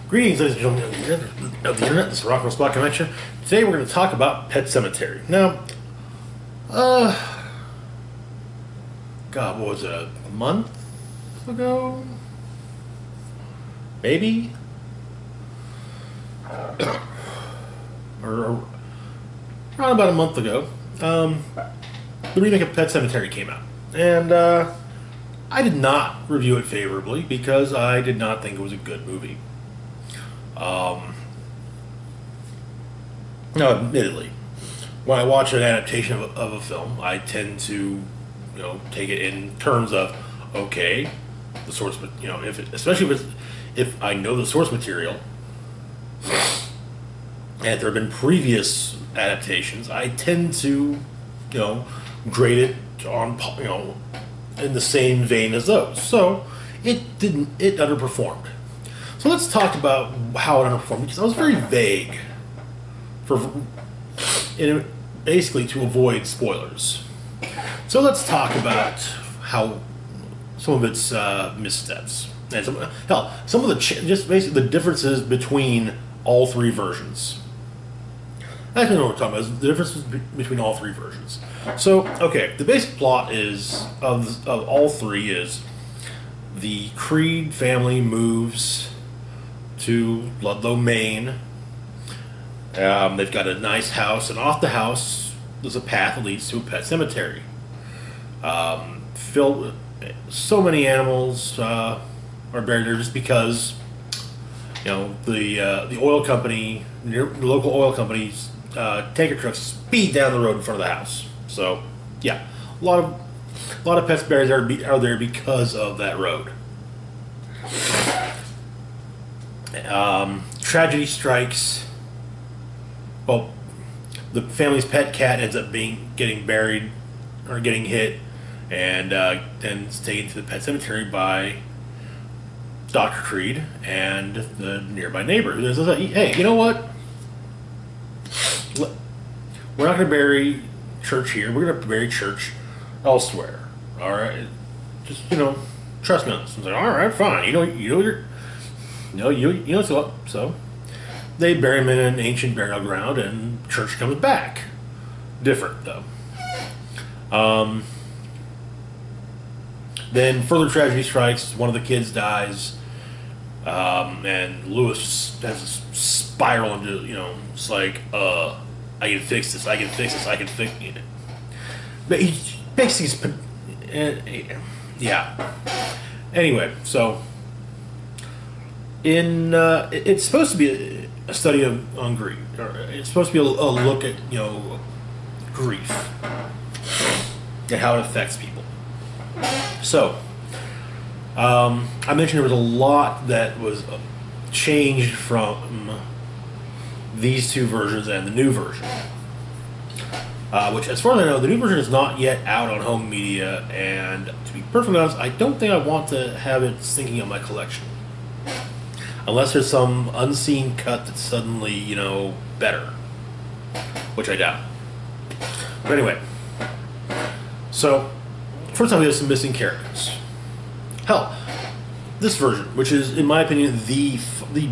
Greetings, ladies and gentlemen of the internet. This is Rock and Spot Connection. Today we're going to talk about Pet Sematary. Now, God, what was it, a month ago? Maybe? or around about a month ago, the remake of Pet Sematary came out. And I did not review it favorably because I did not think it was a good movie. No, admittedly, when I watch an adaptation of a film, I tend to, take it in terms of, okay, the source, especially if I know the source material, and if there have been previous adaptations, I tend to, grade it on, in the same vein as those. So it underperformed. So let's talk about how it underperformed, because I was very vague basically to avoid spoilers. So let's talk about how some of its missteps and some of the just basically the differences between all three versions. I don't know what we're talking about. The differences between all three versions. So, okay, the basic plot is of all three is the Creed family moves to Ludlow, Maine. They've got a nice house, and off the house there's a path that leads to a pet cemetery. Filled with so many animals are buried there just because the oil company, the local oil company's tanker trucks speed down the road in front of the house. So yeah, a lot of pets buried are there because of that road. Tragedy strikes. Well, the family's pet cat ends up getting buried or getting hit, and then is taken to the pet cemetery by Dr. Creed and the nearby neighbor. Who says, "Hey, you know what? We're not going to bury Church here. We're going to bury Church elsewhere. All right, just trust me on this." I was like, "All right, fine. So they bury him in an ancient burial ground, and Church comes back. Different, though. Then further tragedy strikes. One of the kids dies, and Lewis has a spiral into, it's like, I can fix this, I can fix this, I can fix it. But he basically, yeah. Anyway, so it's supposed to be a study on grief, or it's supposed to be a look at grief and how it affects people. So I mentioned there was a lot that was changed from these two versions and the new version, which, as far as I know, the new version is not yet out on home media, and to be perfectly honest, I don't think I want to have it sinking on my collection. Unless there's some unseen cut that's suddenly, better. Which I doubt. But anyway. So, first off, we have some missing characters. Hell, this version, which is, in my opinion, the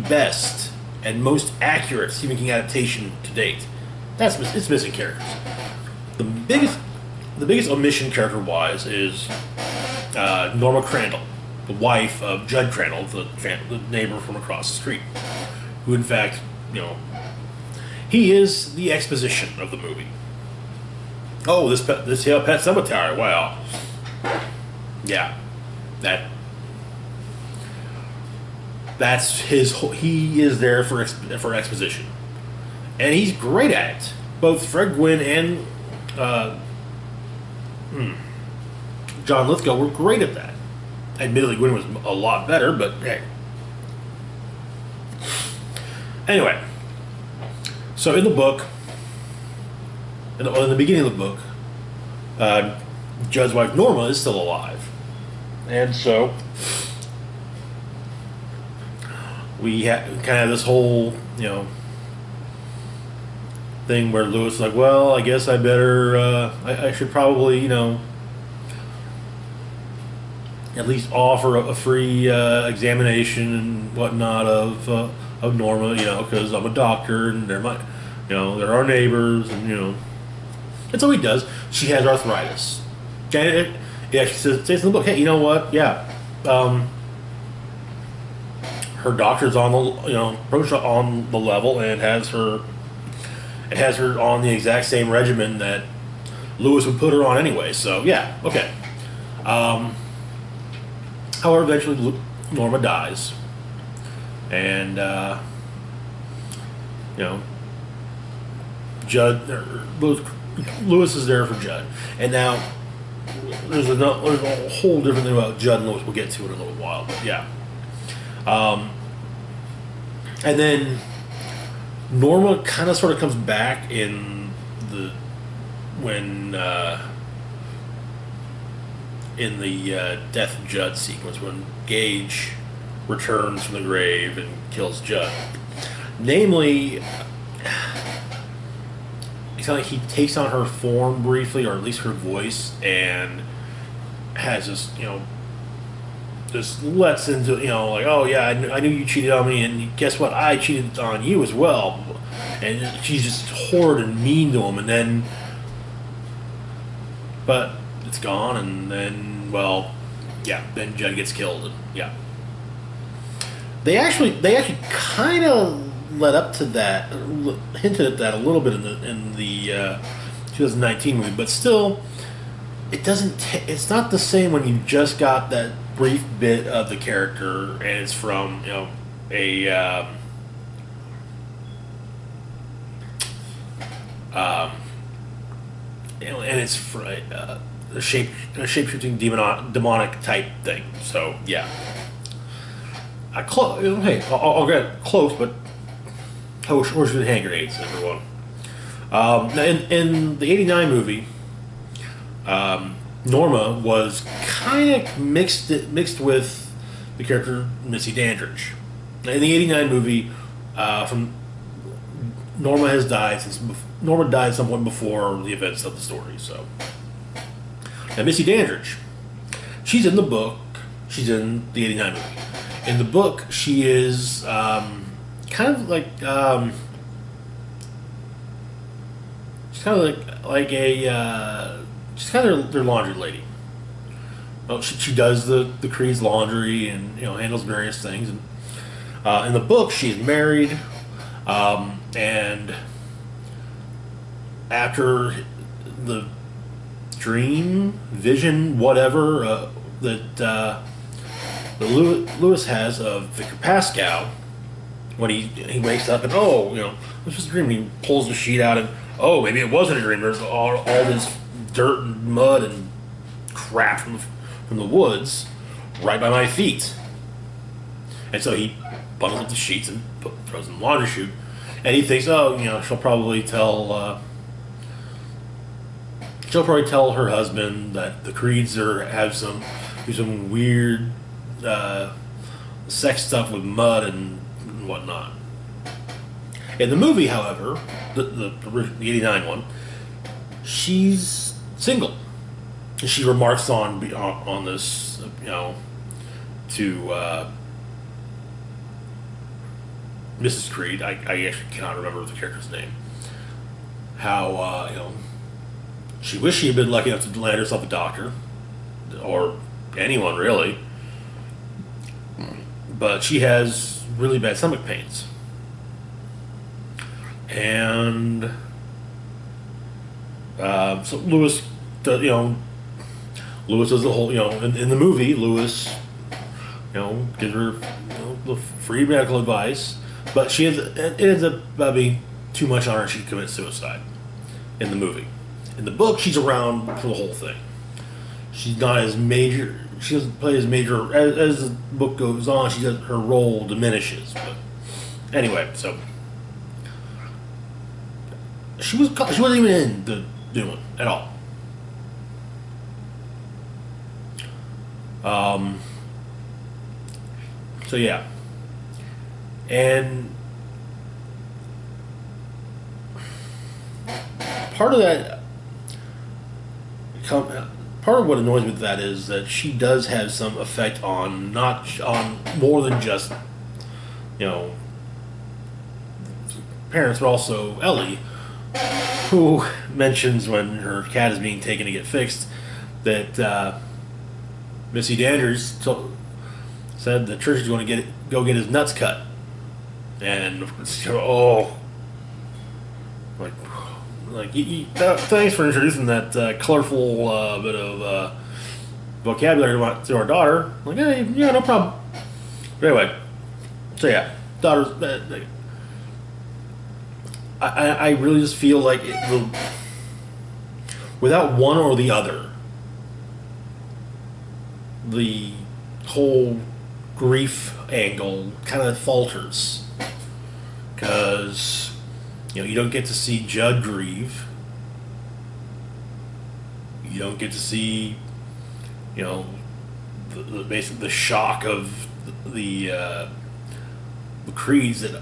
best and most accurate Stephen King adaptation to date, it's missing characters. The biggest omission character-wise is Norma Crandall, the wife of Judd Crandall, the neighbor from across the street, who, in fact, he is the exposition of the movie. Oh, this Pet Cemetery, wow. Yeah, that's he is there for exposition, and he's great at it. Both Fred Gwynn and John Lithgow were great at that. Admittedly, Gwynn was a lot better, but hey. Anyway, so in the book, in the beginning of the book, Judd's wife Norma is still alive, and so we kind of have this whole thing where Lewis is like, well, I guess I better I should probably at least offer a free examination and whatnot of Norma, because I'm a doctor and they're my, they're our neighbors, and that's all he does. She has arthritis, and it actually says in the book, hey, you know what? Yeah, her doctor's on the approach on the level, and it has her on the exact same regimen that Lewis would put her on anyway. So yeah, okay. However, eventually Norma dies, and Judd Lewis is there for Judd, and now there's a whole different thing about Judd and Lewis we'll get to in a little while, but yeah. And then Norma kind of sort of comes back in the Death of Judd sequence when Gage returns from the grave and kills Judd. Namely, it's kind of like he takes on her form briefly, or at least her voice, and has this, just lets into, like, oh yeah, I knew you cheated on me, and guess what? I cheated on you as well. And she's just horrid and mean to him, and then, but it's gone, and then, well, yeah, then Judd gets killed, and yeah. They actually kind of led up to that, hinted at that a little bit in the 2019 movie, but still, it doesn't. It's not the same when you just got that brief bit of the character, and it's from a and it's for a shape-shifting demonic type thing. So yeah, hey, I'll get close, but horse with hand grenades, everyone. In the '89 movie, Norma was kind of mixed with the character Missy Dandridge. In the '89 movie, Norma has died Norma died at some point before the events of the story. So, now Missy Dandridge, she's in the book. She's in the '89 movie. In the book, she is kind of like she's kind of like a she's kind of their laundry lady. Well, she does the Creed's laundry and handles various things. And in the book, she's married, and after the vision, whatever that Lewis has of Victor Pascal, when he wakes up and it's just a dream. He pulls the sheet out and maybe it wasn't a dream. There's all this dirt and mud and crap from the woods right by my feet. And so he bundles up the sheets and throws them in the laundry chute. And he thinks, she'll probably tell her husband that the Creeds have some weird sex stuff with mud and whatnot. In the movie, however, the '89 one, she's single. And she remarks on this, to Mrs. Creed. I actually cannot remember the character's name. How she wished she had been lucky enough to land herself a doctor, or anyone really. But she has really bad stomach pains, and so Lewis does the whole, in the movie, Lewis, gives her the free medical advice, but it ends up being too much on her. She commits suicide in the movie. In the book, she's around for the whole thing. She's not as major. She doesn't play as major as the book goes on. Her role diminishes. But anyway, so she wasn't even in the new one at all. So yeah, and part of part of what annoys me with that is that she does have some effect on not on more than just you know parents, but also Ellie, who mentions when her cat is being taken to get fixed that Missy Danders said the church is going to go get his nuts cut, and oh, thanks for introducing that colorful bit of vocabulary to our daughter. Like, hey, yeah, no problem. But anyway, so yeah, daughters. I really just feel like without one or the other, the whole grief angle kind of falters, because you don't get to see Judd grieve. You don't get to see basically the shock of the creeds that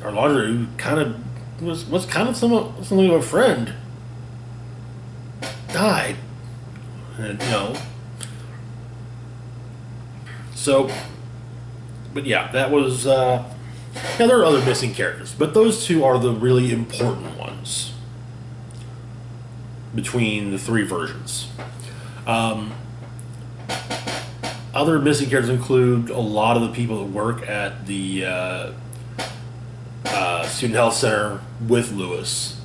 our Laundry, who kind of was kind of something of a friend, died, and so. But yeah, that was. Yeah, there are other missing characters, but those two are the really important ones between the three versions. Other missing characters include a lot of the people that work at the Student Health Center with Lewis.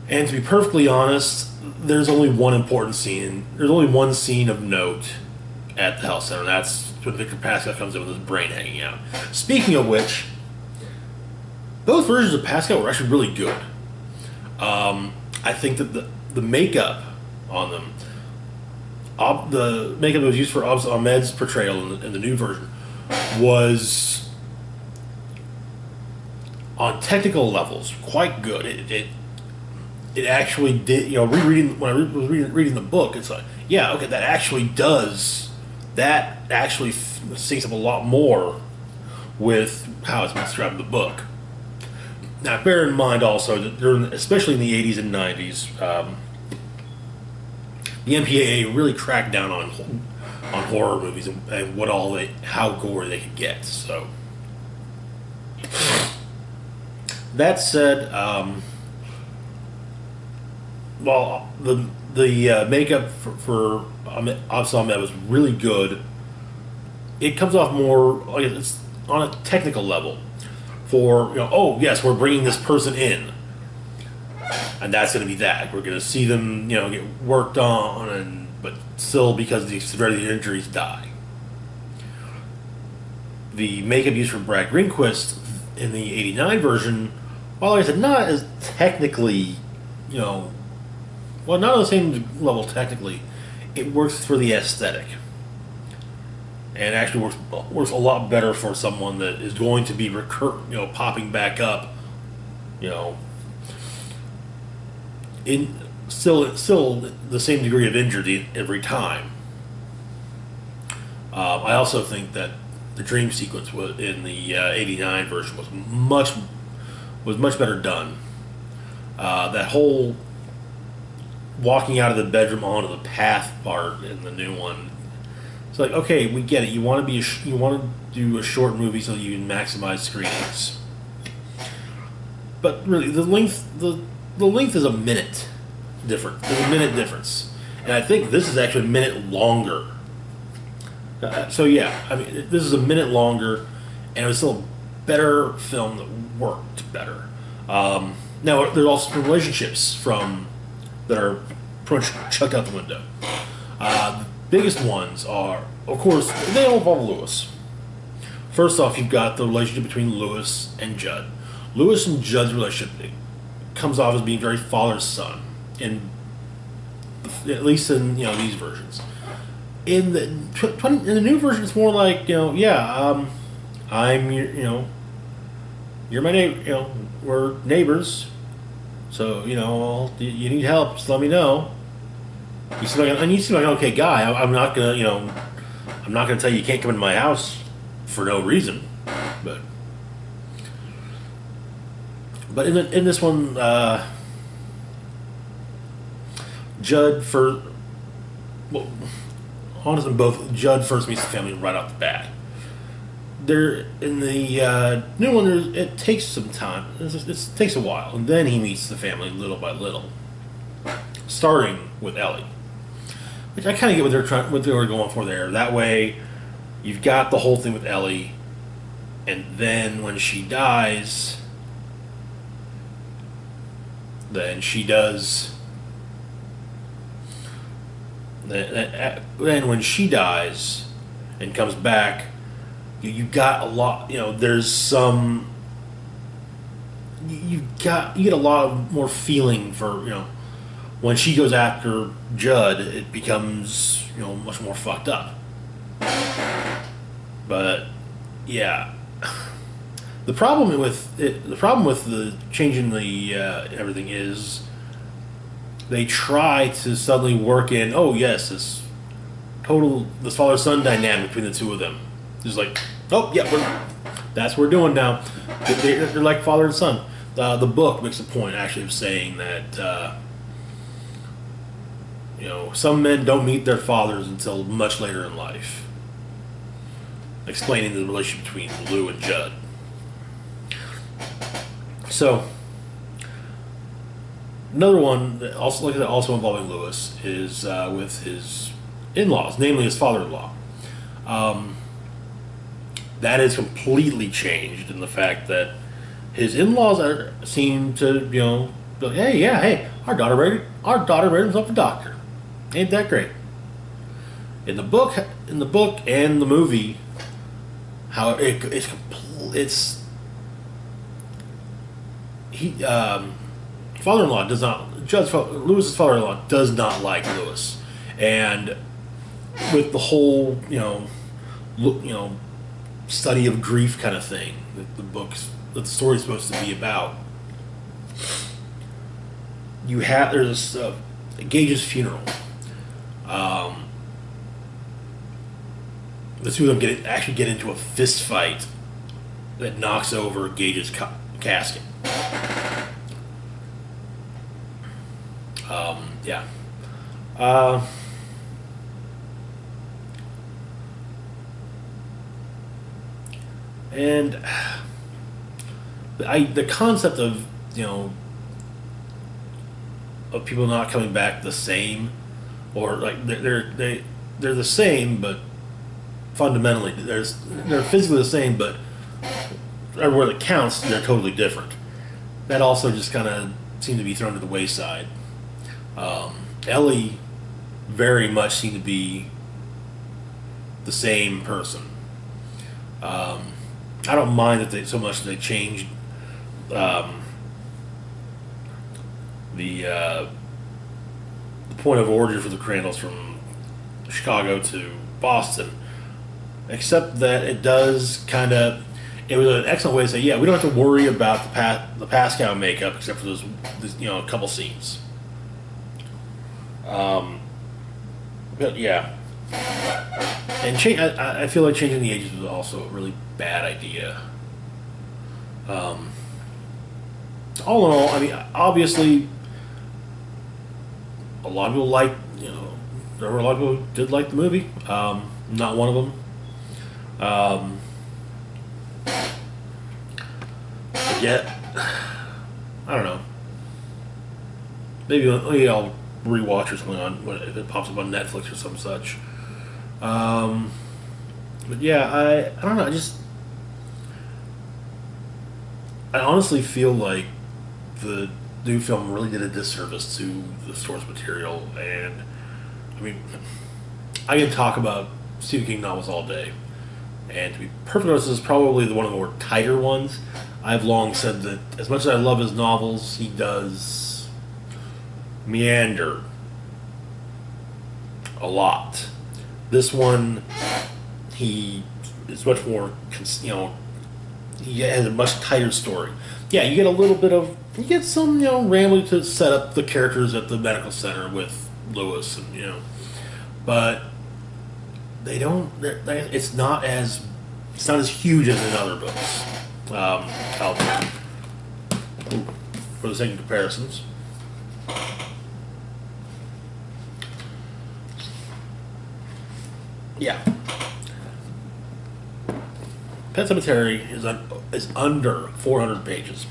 And to be perfectly honest, there's only one important scene. There's only one scene of note at the health center, and that's when Victor Pascal comes in with his brain hanging out. Speaking of which, both versions of Pascal were actually really good. I think that the makeup on them, the makeup that was used for Ahmed's portrayal in the new version, was on technical levels quite good. It actually did. Rereading when I was reading the book, it's like, yeah, okay, that actually syncs up a lot more with how it's been described in the book. Now, bear in mind also that especially in the 80s and 90s, the MPAA really cracked down on horror movies and how gory they could get. So, that said, well, the makeup for Abs Ahmed was really good. It comes off more like it's on a technical level. For oh yes, we're bringing this person in, and that's going to be that. We're going to see them get worked on, but still because of the severity of the injuries die. The makeup used for Brad Greenquist in the '89 version, while like I said, not as technically, not on the same level technically, it works for the aesthetic. And actually works a lot better for someone that is going to be popping back up, in still the same degree of injury every time. I also think that the dream sequence in the '89 version was much better done. That whole walking out of the bedroom onto the path part in the new one. It's like, okay, we get it. You want to do a short movie so that you can maximize screenings. But really, the length is a minute different. There's a minute difference, and I think this is actually a minute longer. So yeah, I mean, this is a minute longer, and it was still a better film that worked better. Now there's also some relationships that are pretty much chucked out the window. Biggest ones are, of course, they all involve Lewis. First off, you've got the relationship between Lewis and Judd. Lewis and Judd's relationship comes off as being very father-son, at least in these versions. In the new version, it's more like I'm you're my neighbor. We're neighbors, so you need help. Just let me know. You seem like an okay guy. I'm not gonna tell you you can't come into my house for no reason, but in this one, Judd for well, honestly, both Judd first meets the family right off the bat. There in the new one, it takes some time. It takes a while, and then he meets the family little by little, starting with Ellie, which I kind of get what they were going for there. That way, you've got the whole thing with Ellie, and then when she dies, then she does. Then when she dies and comes back, you got a lot. There's some. You get a lot of more feeling for when she goes after Judd, it becomes much more fucked up. But yeah, the problem with the changing the everything is they try to suddenly work in, oh yes, this father son dynamic between the two of them. Just like, oh yeah, that's what we're doing now. They're like father and son. The book makes a point actually of saying that some men don't meet their fathers until much later in life, explaining the relationship between Lou and Judd. So another one that also involving Lewis is with his in-laws, namely his father-in-law. That is completely changed in the fact that his in-laws seem to be like, hey, our daughter married himself a doctor. Ain't that great? In the book and the movie, how it's he father-in-law does not Lewis's father-in-law does not like Lewis, and with the whole study of grief kind of thing that the story's supposed to be about. There's Gage's funeral. The two of them get into a fist fight that knocks over Gage's casket. Yeah. And the concept of of people not coming back the same, or like they're the same, but fundamentally they're physically the same, but everywhere that counts they're totally different. That also just kind of seemed to be thrown to the wayside. Ellie very much seemed to be the same person. I don't mind that they changed the point of origin for the Crandalls from Chicago to Boston, except that it does it was an excellent way to say, yeah, we don't have to worry about the Pascal makeup except for those a couple scenes. But yeah, and I feel like changing the ages was also a really bad idea. All in all, I mean, obviously, a lot of people there were a lot of people who did like the movie. Not one of them. But yet, I don't know. Maybe I'll rewatch or something if it pops up on Netflix or some such. But yeah, I don't know. I honestly feel like the new film really did a disservice to the source material, and I mean, I can talk about Stephen King novels all day, and to be perfectly honest, this is probably one of the more tighter ones. I've long said that as much as I love his novels, he does meander a lot. This one, he is much more, he has a much tighter story. Yeah, you get some, rambling to set up the characters at the medical center with Lewis, and but they don't. It's not as huge as in other books. For the sake of comparisons, Yeah. Pet Sematary is under 400 pages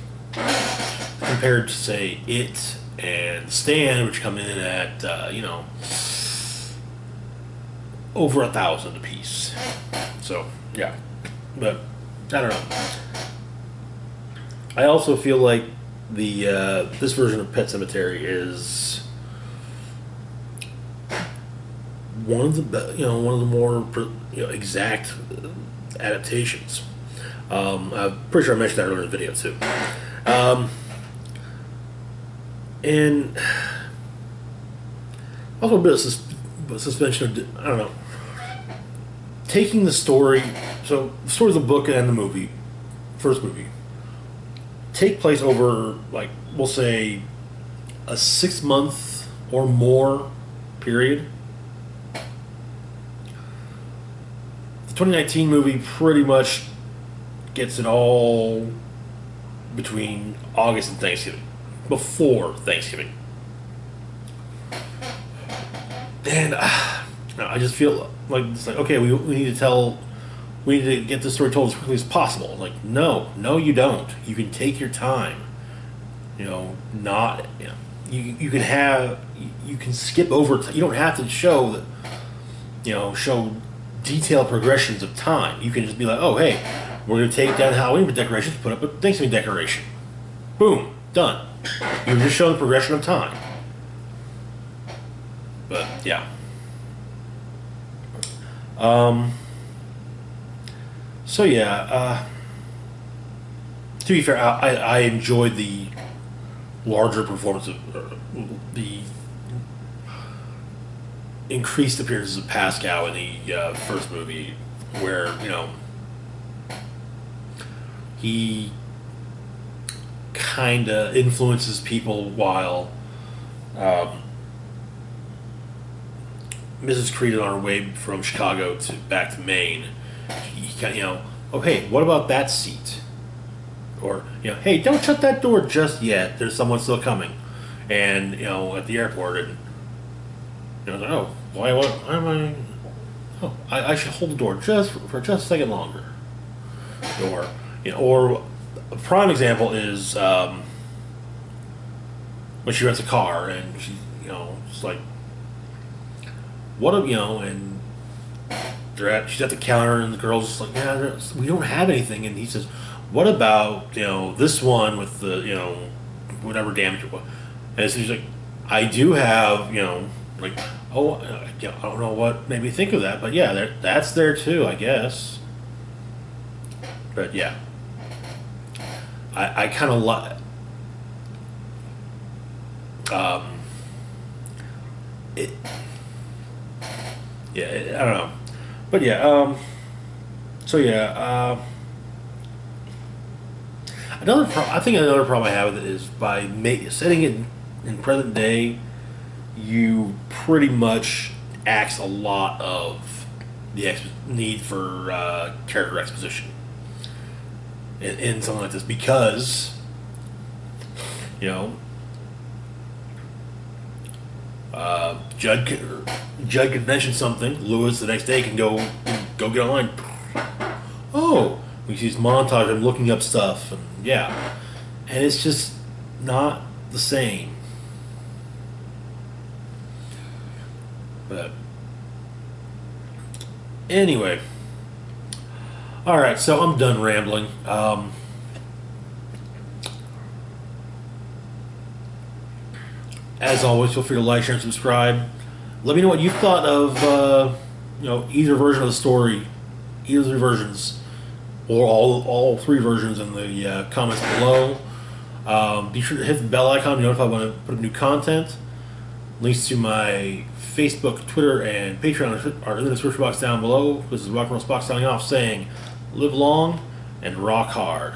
compared to, say, It and Stand, which come in at over 1,000 apiece. So yeah, but I don't know. I also feel like the this version of Pet Sematary is one of one of the more exact adaptations. I'm pretty sure I mentioned that earlier in the video too. And also a bit of suspension of, I don't know, taking the story. So the story of the book and the movie, first movie, take place over, like, we'll say a 6-month or more period. The 2019 movie pretty much gets it all between August and Thanksgiving, before Thanksgiving. And I just feel like it's like, okay, we need to get this story told as quickly as possible. Like, no, you don't. You can take your time. Not you can skip over. You don't have to show that. Show detailed progressions of time. You can just be like, oh, hey, we're going to take down Halloween decorations, put up a Thanksgiving decoration. Boom, done. You're just showing the progression of time. But yeah. So yeah. To be fair, I enjoyed the larger performance of the increased appearances of Pascal in the first movie, where he kind of influences people while Mrs. Creed on her way from Chicago back to Maine. He kind of, oh hey, what about that seat? Or hey, don't shut that door just yet. There's someone still coming, and at the airport, and oh, why am I? Oh, I should hold the door for just a second longer. Or a prime example is when she rents a car and she, it's like, what a, and she's at the counter and the girl's just like, yeah, we don't have anything, and he says, what about this one with the whatever damage it was, and so she's like, I do have like, oh, I don't know what made me think of that, but yeah, that's there too, I guess. But yeah, I kind of like it. Yeah, I don't know, but yeah. So yeah. I think another problem I have with it is by setting it in present day, you pretty much axe a lot of the need for character exposition in something like this, because Judd can mention something, Lewis the next day can go get online. Oh, we see this montage of him looking up stuff, and yeah, and it's just not the same. But anyway, all right, so I'm done rambling. As always, feel free to like, share, and subscribe. Let me know what you thought of either version of the story, either three versions, or all three versions in the comments below. Be sure to hit the bell icon to be notified when I put up new content. Links to my Facebook, Twitter, and Patreon are in the description box down below. This is Rock and Roll Spock signing off, saying, live long and rock hard.